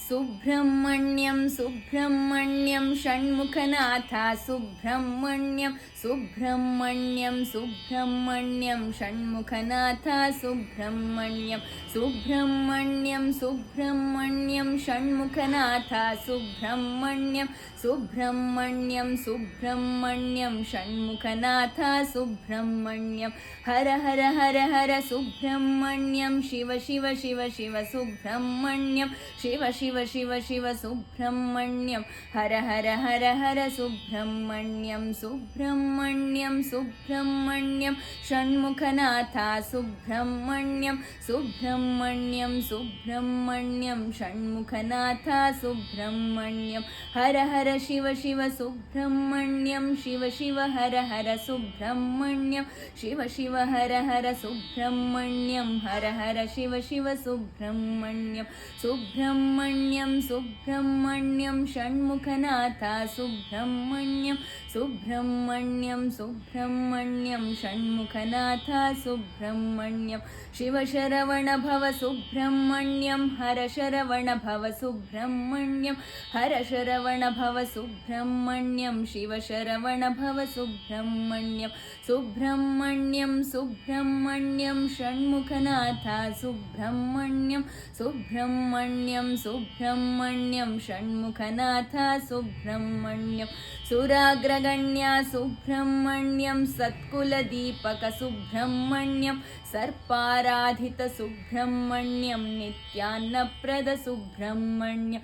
सुब्रह्मण्यं सुब्रह्मण्यं षण्मुखनाथ सुब्रह्मण्यं सुब्रह्मण्यं सुब्रह्मण्यं षण्मुखनाथ सुब्रह्मण्यं सुब्रह्मण्यं सुब्रह्मण्यं षण्मुखनाथ सुब्रह्मण्यं सुब्रह्मण्यं सुब्रह्मण्यं षण्मुखनाथ सुब्रह्मण्यं हर हर हर हर सुब्रह्मण्यं शिव शिव शिव शिव सुब्रह्मण्यं शिव शिव शिव शिव सुब्रह्मण्यं हर हर हर हर सुब्रह्मण्यं सुब्रह्मण्यं सुब्रह्मण्यं षण्मुखनाथ सुब्रह्मण्यं सुब्रह्मण्यं सुब्रह्मण्यं षण्मुखनाथ सुब्रह्मण्यं हर हर शिव शिव सुब्रह्मण्यं शिव शिव हर हर सुब्रह्मण्यं शिव शिव हर हर सुब्रह्मण्यं हर हर शिव शिव सुब्रह्मण्यं सुब्रह्मण्यं सुब्रह्मण्यं षण्मुखनाथ सुब्रह्मण्यं सुब्रह्मण्यं सुब्रह्मण्यं षण्मुखनाथ सुब्रह्मण्यं शिव शरवण भव सुब्रह्मण्यं हर शरवण भव सुब्रह्मण्यं हर शरवण भव सुब्रह्मण्यं शिव शरवण भव सुब्रह्मण्यं सुब्रह्मण्यं सुब्रह्मण्यं षण्मुखनाथ सुब्रह्मण्यं सुब्रह्मण्यं सुब्रह्मण्यं षण्मुखनाथ सुब्रह्मण्यं सुराग्रगण्या सुब्रह्मण्यं सत्कुलदीपक सुब्रह्मण्यं सर्पाराधित सुब्रह्मण्यं नित्यान्नप्रद सुब्रह्मण्यं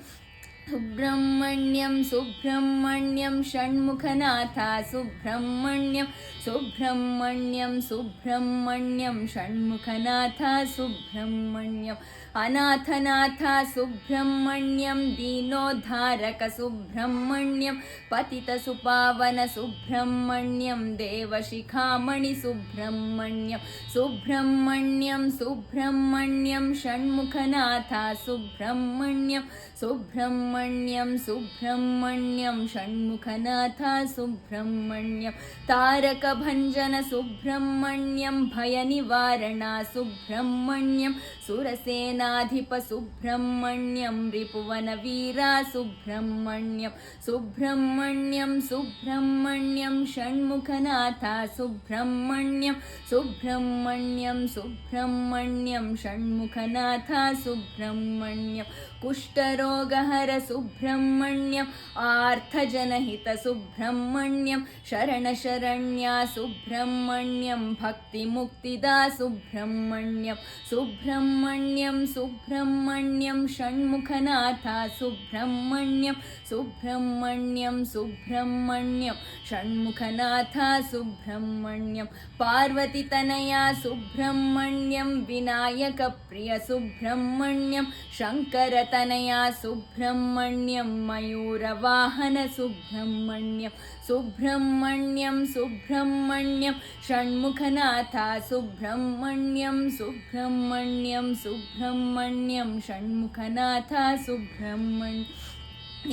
सुब्रह्मण्यं सुब्रह्मण्यं षण्मुखनाथ सुब्रह्मण्यं सुब्रह्मण्यं सुब्रह्मण्यं षण्मुखनाथ सुब्रह्मण्यं अनाथनाथ सुब्रह्मण्यं दीनोद्धारक सुब्रह्मण्यं पतितसुपावन सुब्रह्मण्यं देवशिखामणि सुब्रह्मण्यं सुब्रह्मण्यं सुब्रह्मण्यं षण्मुखनाथ सुब्रह्मण्यं सुब्रह्मण्यं सुब्रह्मण्यं षण्मुखनाथ सुब्रह्मण्यं तारकभञ्जन सुब्रह्मण्यं भयनिवारण सुब्रह्मण्यं सुरसेनाधिप सुब्रह्मण्यं रिपुवनवीरा सुब्रह्मण्यं सुब्रह्मण्यं सुब्रह्मण्यं षण्मुखनाथ सुब्रह्मण्यं सुब्रह्मण्यं सुब्रह्मण्यं षण्मुखनाथ सुब्रह्मण्यं कुष्ठरोगहर सुब्रह्मण्यं आर्तजनहित सुब्रह्मण्यं शरणशरण्या सुब्रह्मण्यं भक्तिमुक्तिदा सुब्रह्मण्यं सुब्रह्मण्यं सुब्रह्मण्यं षण्मुखनाथ सुब्रह्मण्यं सुब्रह्मण्यं सुब्रह्मण्यं षण्मुखनाथ सुब्रह्मण्यं पार्वतीतनया सुब्रह्मण्यं विनायकप्रिय सुब्रह्मण्यं शङ्करतनया सुब्रह्मण्यं मयूरवाहन सुब्रह्मण्यं सुब्रह्मण्यं सुब्रह्मण्यं षण्मुखनाथ सुब्रह्मण्यं सुब्रह्मण्यं सुब्रह्मण्यं षण्मुखनाथ सुब्रह्मण्यं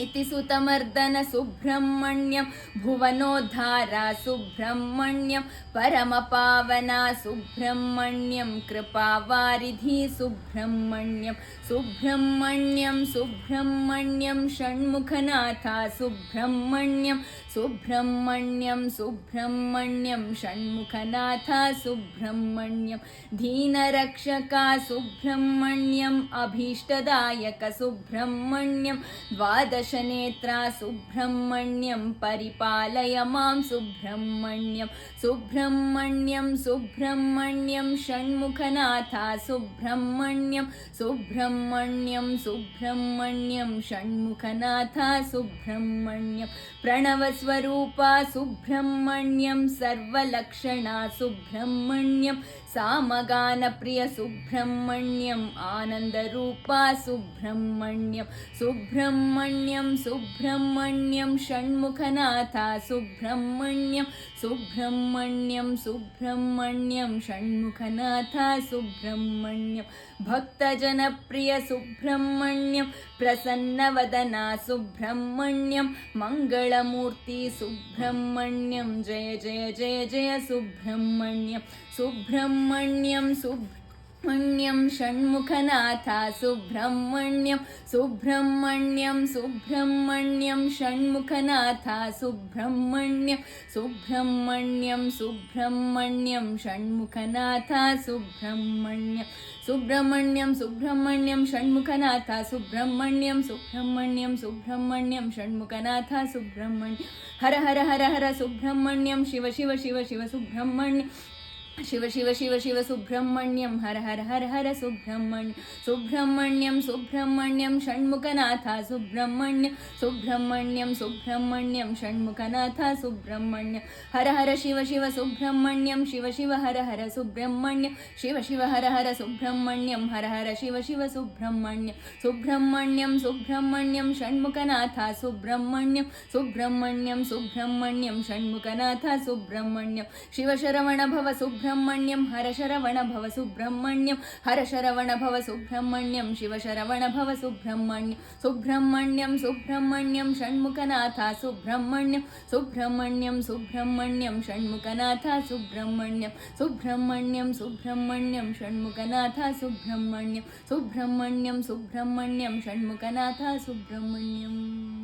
इति सुतमर्दन सुब्रह्मण्यं भुवनोद्धारा सुब्रह्मण्यं परमपावना सुब्रह्मण्यं कृपावारिधि सुब्रह्मण्यं सुब्रह्मण्यं सुब्रह्मण्यं षण्मुखनाथ सुब्रह्मण्यं सुब्रह्मण्यं सुब्रह्मण्यं षण्मुखनाथ सुब्रह्मण्यं दीनरक्षका सुब्रह्मण्यं अभीष्टदायक सुब्रह्मण्यं द्वादशनेत्रा सुब्रह्मण्यं परिपालय मां सुब्रह्मण्यं सुब्रह्मण्यं सुब्रह्मण्यं षण्मुखनाथ सुब्रह्मण्यं सुब्रह्मण्यं सुब्रह्मण्यं षण्मुखनाथ सुब्रह्मण्यं प्रणवस्वरूपा सुब्रह्मण्यं सर्वलक्षणा सुब्रह्मण्यं सामगानप्रिय सुब्रह्मण्यं आनन्दरूपा सुब्रह्मण्यं सुब्रह्मण्यं सुब्रह्मण्यं षण्मुखनाथ सुब्रह्मण्यं सुब्रह्मण्यं सुब्रह्मण्यं षण्मुखनाथ सुब्रह्मण्यं भक्तजनप्रिय सुब्रह्मण्यं प्रसन्नवदना सुब्रह्मण्यं मङ्गलमूर्ति सुब्रह्मण्यं जय जय जय जय सुब्रह्मण्यं सुब्रह्मण्यं मण्यं षण्मुखनाथ सुब्रह्मण्यं सुब्रह्मण्यं सुब्रह्मण्यं षण्मुखनाथ सुब्रह्मण्यं सुब्रह्मण्यं सुब्रह्मण्यं षण्मुखनाथ सुब्रह्मण्यं सुब्रह्मण्यं सुब्रह्मण्यं षण्मुखनाथ सुब्रह्मण्यं सुब्रह्मण्यं सुब्रह्मण्यं षण्मुखनाथ सुब्रह्मण्यं हर हर हर हर सुब्रह्मण्यं शिव शिव शिव शिव सुब्रह्मण्यं शिव शिव शिव शिव सुब्रह्मण्यं हर हर हर हर सुब्रह्मण्यं सुब्रह्मण्यं सुब्रह्मण्यं षण्मुखनाथ सुब्रह्मण्यं सुब्रह्मण्यं सुब्रह्मण्यं षण्मुखनाथ सुब्रह्मण्यं हर हर शिव शिव सुब्रह्मण्यं शिव शिव हर हर सुब्रह्मण्यं शिव शिव हर हर सुब्रह्मण्यं हर हर शिव शिव सुब्रह्मण्यं सुब्रह्मण्यं सुब्रह्मण्यं षण्मुखनाथ सुब्रह्मण्यं सुब्रह्मण्यं सुब्रह्मण्यं षण्मुखनाथ सुब्रह्मण्यं शिव शरवण भव सुब्रह्मण्यं हर शरवण भव सुब्रह्मण्यं हर शरवण भव सुब्रह्मण्यं शिव शरवण भव सुब्रह्मण्यं सुब्रह्मण्यं सुब्रह्मण्यं षण्मुखनाथ सुब्रह्मण्यं सुब्रह्मण्यं सुब्रह्मण्यं षण्मुखनाथ सुब्रह्मण्यं सुब्रह्मण्यं सुब्रह्मण्यं षण्मुखनाथ सुब्रह्मण्यं सुब्रह्मण्यं सुब्रह्मण्यं षण्मुखनाथ सुब्रह्मण्यम्